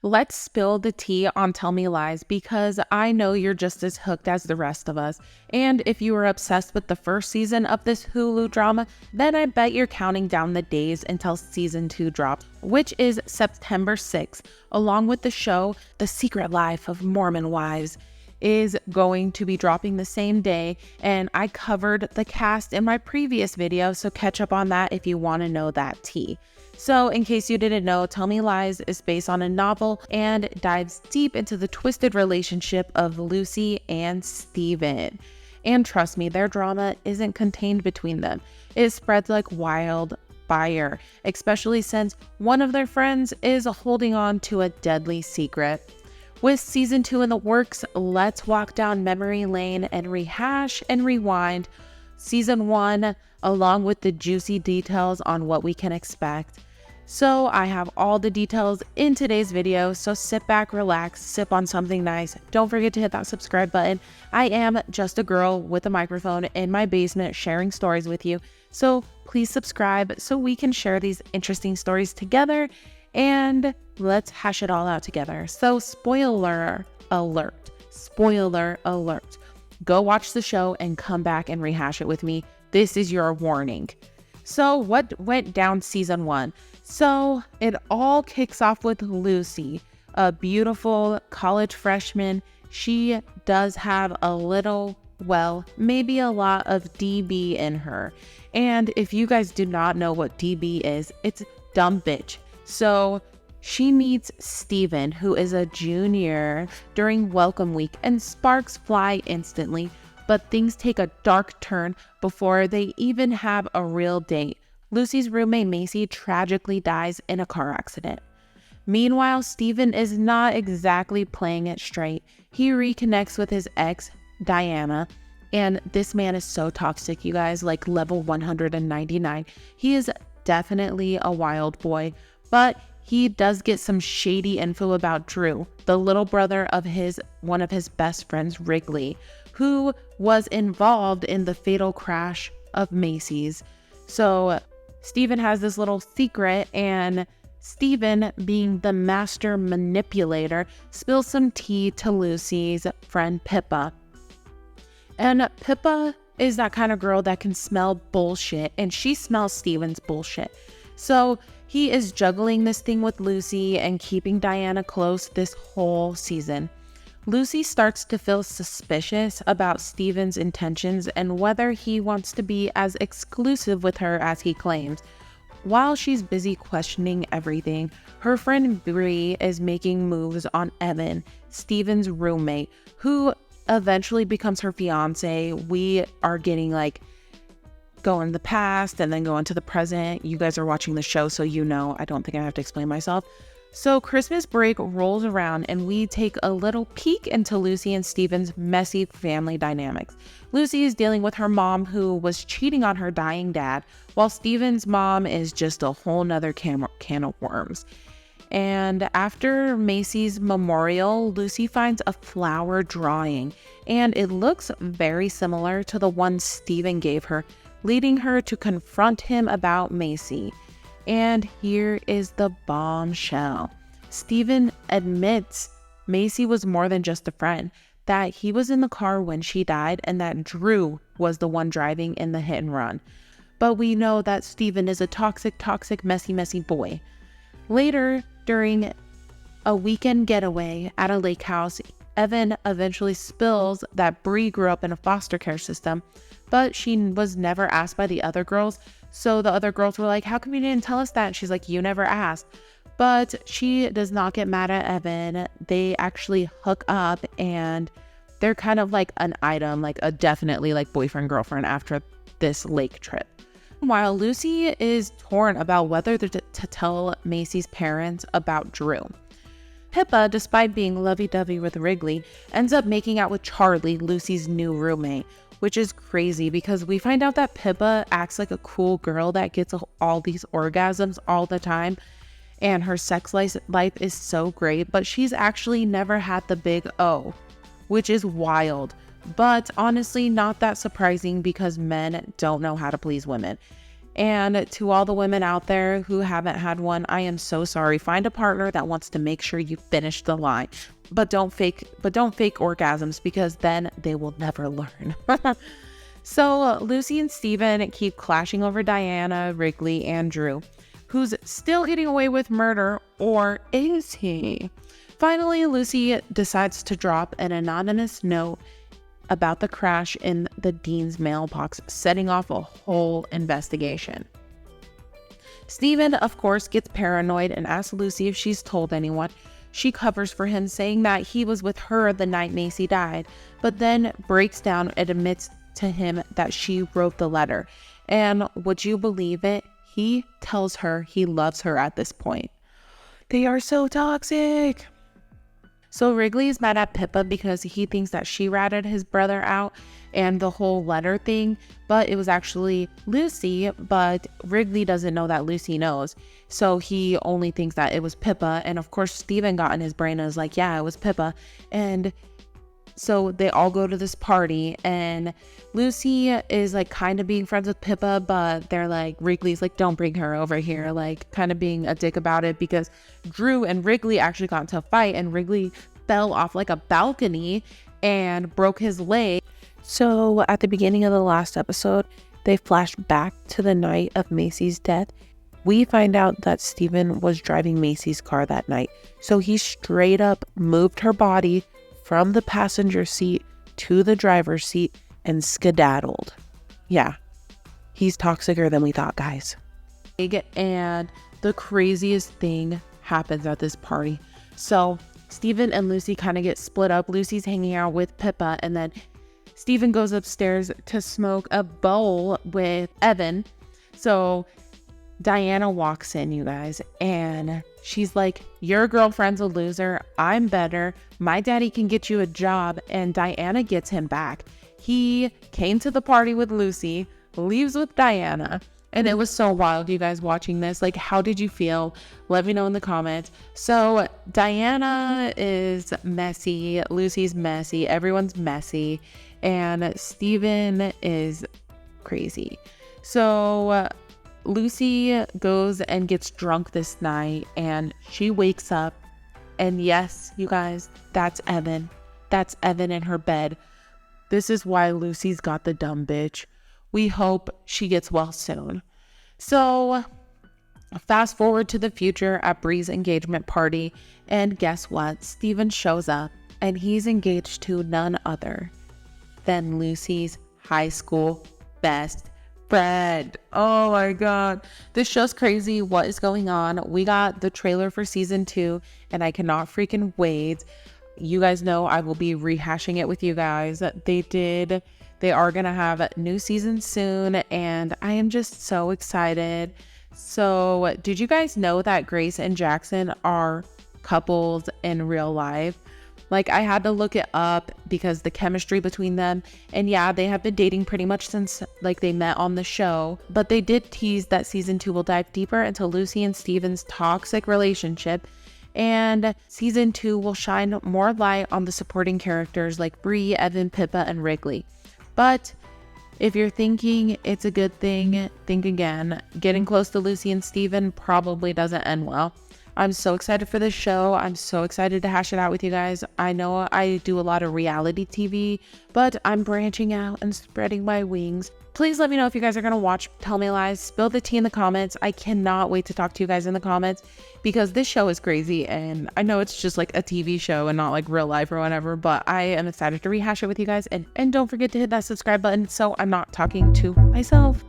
Let's spill the tea on Tell Me Lies because I know you're just as hooked as the rest of us. And if you were obsessed with the first season of this Hulu drama, then I bet you're counting down the days until season 2 drops, which is September 6th, along with the show The Secret Life of Mormon Wives is going to be dropping the same day, and I covered the cast in my previous video, so catch up on that if you want to know that tea. So in case you didn't know, Tell Me Lies is based on a novel and dives deep into the twisted relationship of Lucy and Steven. And trust me, their drama isn't contained between them. It spreads like wildfire, especially since one of their friends is holding on to a deadly secret. With season 2 in the works, let's walk down memory lane and rehash and rewind season 1 along with the juicy details on what we can expect. So I have all the details in today's video, so sit back, relax, sip on something nice. Don't forget to hit that subscribe button. I am just a girl with a microphone in my basement sharing stories with you. So please subscribe so we can share these interesting stories together, and let's hash it all out together. So spoiler alert, spoiler alert. Go watch the show and come back and rehash it with me. This is your warning. So what went down season 1? So it all kicks off with Lucy, a beautiful college freshman. She does have a little, well, maybe a lot of DB in her. And if you guys do not know what DB is, it's dumb bitch. So she meets Steven, who is a junior, during welcome week, and sparks fly instantly, but things take a dark turn before they even have a real date. Lucy's roommate Macy tragically dies in a car accident. Meanwhile, Steven is not exactly playing it straight. He reconnects with his ex, Diana, and this man is so toxic, you guys, like level 199. He is definitely a wild boy, but he does get some shady info about Drew, the little brother of one of his best friends, Wrigley, who was involved in the fatal crash of Macy's. So Steven has this little secret, and Steven, being the master manipulator, spills some tea to Lucy's friend Pippa. And Pippa is that kind of girl that can smell bullshit, and she smells Steven's bullshit. So he is juggling this thing with Lucy and keeping Diana close this whole season. Lucy starts to feel suspicious about Steven's intentions and whether he wants to be as exclusive with her as he claims. While she's busy questioning everything, her friend Bree is making moves on Evan, Steven's roommate, who eventually becomes her fiance. We are getting go in the past and then go into the present. You guys are watching the show, so you know, I don't think I have to explain myself. So Christmas break rolls around and we take a little peek into Lucy and Steven's messy family dynamics. Lucy is dealing with her mom, who was cheating on her dying dad, while Steven's mom is just a whole nother can of worms. And after Macy's memorial, Lucy finds a flower drawing, and it looks very similar to the one Steven gave her, leading her to confront him about Macy. And here is the bombshell. Steven admits Macy was more than just a friend, that he was in the car when she died, and that Drew was the one driving in the hit and run. But we know that Steven is a toxic, messy boy. Later, during a weekend getaway at a lake house, Evan eventually spills that Bree grew up in a foster care system, but she was never asked by the other girls. So the other girls were like, how come you didn't tell us that? And she's like, you never asked. But she does not get mad at Evan. They actually hook up, and they're kind of like an item, like a definitely like boyfriend, girlfriend after this lake trip. While Lucy is torn about whether to tell Macy's parents about Drew. Pippa, despite being lovey-dovey with Wrigley, ends up making out with Charlie, Lucy's new roommate, which is crazy because we find out that Pippa acts like a cool girl that gets all these orgasms all the time, and her sex life is so great, but she's actually never had the big O, which is wild. But honestly, not that surprising because men don't know how to please women. And to all the women out there who haven't had one, I am so sorry. Find a partner that wants to make sure you finish the line. But don't fake orgasms, because then they will never learn. So Lucy and Steven keep clashing over Diana, Wrigley, and Drew, who's still getting away with murder, or is he? Finally, Lucy decides to drop an anonymous note about the crash in the dean's mailbox, setting off a whole investigation. Steven, of course, gets paranoid and asks Lucy if she's told anyone. She covers for him, saying that he was with her the night Macy died, but then breaks down and admits to him that she wrote the letter. And would you believe it? He tells her he loves her at this point. They are so toxic. So Wrigley is mad at Pippa because he thinks that she ratted his brother out and the whole letter thing, but it was actually Lucy, but Wrigley doesn't know that Lucy knows. So he only thinks that it was Pippa. And of course, Steven got in his brain and was like, yeah, it was Pippa. And so they all go to this party, and Lucy is like kind of being friends with Pippa, but they're like, Wrigley's like, don't bring her over here, like kind of being a dick about it, because Drew and Wrigley actually got into a fight and Wrigley fell off like a balcony and broke his leg. So at the beginning of the last episode, they flash back to the night of Macy's death. We find out that Steven was driving Macy's car that night. So he straight up moved her body from the passenger seat to the driver's seat and skedaddled. Yeah, he's toxicer than we thought, guys. And the craziest thing happens at this party. So Steven and Lucy kind of get split up. Lucy's hanging out with Pippa, and then Steven goes upstairs to smoke a bowl with Evan. So Diana walks in, you guys, and she's like, your girlfriend's a loser. I'm better. My daddy can get you a job. And Diana gets him back. He came to the party with Lucy, leaves with Diana. And it was so wild, you guys, watching this. Like, how did you feel? Let me know in the comments. So Diana is messy. Lucy's messy. Everyone's messy. And Steven is crazy. So Lucy goes and gets drunk this night, and she wakes up, and yes, you guys, that's Evan. That's Evan in her bed. This is why Lucy's got the dumb bitch. We hope she gets well soon. So fast forward to the future at Bree's engagement party, and guess what? Steven shows up, and he's engaged to none other than Lucy's high school best friend. Oh my god, this show's crazy. What is going on? We got the trailer for season 2, and I cannot freaking wait. You guys know I will be rehashing it with you guys. They are gonna have a new season soon, and I am just so excited. So did you guys know that Grace and Jackson are couples in real life? Like, I had to look it up because the chemistry between them, and yeah, they have been dating pretty much since like they met on the show, but they did tease that season 2 will dive deeper into Lucy and Steven's toxic relationship, and season 2 will shine more light on the supporting characters like Bree, Evan, Pippa, and Wrigley. But if you're thinking it's a good thing, think again. Getting close to Lucy and Steven probably doesn't end well. I'm so excited for this show. I'm so excited to hash it out with you guys. I know I do a lot of reality TV, but I'm branching out and spreading my wings. Please let me know if you guys are going to watch Tell Me Lies. Spill the tea in the comments. I cannot wait to talk to you guys in the comments, because this show is crazy, and I know it's just like a TV show and not like real life or whatever, but I am excited to rehash it with you guys. And don't forget to hit that subscribe button so I'm not talking to myself.